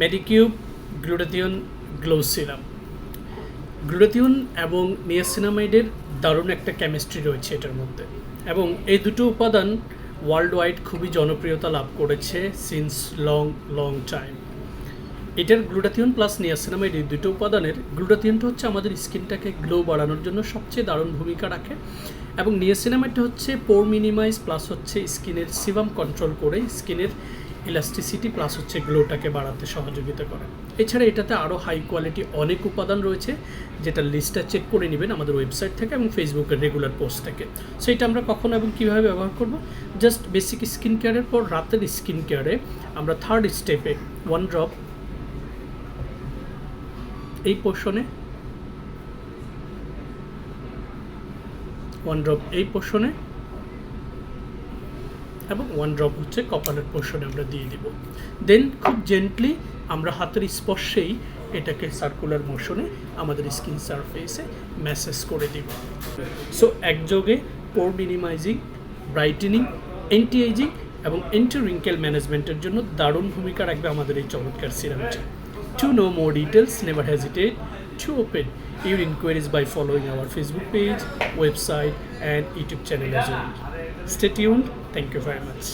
মেডিকিউব glutathione glow serum. Glutathione এবং নিয়াসিনামাইডের দারুণ একটা কেমিস্ট্রি রয়েছে এটার মধ্যে, এবং এই দুটো উপাদান ওয়ার্ল্ড ওয়াইড খুবই জনপ্রিয়তা লাভ করেছে সিন্স লং টাইম। এটার গ্লুটাথিয়ন প্লাস নিয়াসিনামাইড এই দুটো উপাদানের, গ্লুটাথিয়নটা হচ্ছে আমাদের স্কিনটাকে গ্লো বাড়ানোর জন্য সবচেয়ে দারুণ ভূমিকা রাখে, এবং নিয়াসিনামাইডটা হচ্ছে পোর মিনিমাইজ প্লাস হচ্ছে স্কিনের সিবাম কন্ট্রোল করে স্কিনের ইলাস্টিসিটি প্লাস হচ্ছে গ্লোটাকে বাড়াতে সহযোগিতা করে। এছাড়া এটাতে আরও হাই কোয়ালিটি অনেক উপাদান রয়েছে, যেটা লিস্টটা চেক করে নেবেন আমাদের ওয়েবসাইট থেকে এবং ফেসবুকের রেগুলার পোস্ট থেকে। সো এটা আমরা কখন এবং কীভাবে ব্যবহার করব, জাস্ট বেসিক স্কিন কেয়ারের পর রাতের স্কিন কেয়ারে আমরা থার্ড স্টেপে 1 ড্রপ এই পোর্শনে, 1 ড্রপ এই পোর্শনে এবং 1 ড্রপ হচ্ছে কপালের পোর্শনে আমরা দিয়ে দিব। দেন খুব জেন্টলি আমরা হাতের স্পর্শেই এটাকে সার্কুলার মোশনে আমাদের স্কিন সারফেসে ম্যাসেজ করে দিব। সো একযোগে pore minimizing, brightening, anti ageing এবং অ্যান্টি রিঙ্কেল ম্যানেজমেন্টের জন্য দারুণ ভূমিকা রাখবে আমাদের এই চমৎকার সিরামটি। To know more details, never hesitate to open your inquiries by following our Facebook page, website and YouTube channel as well. Stay tuned. Thank you very much.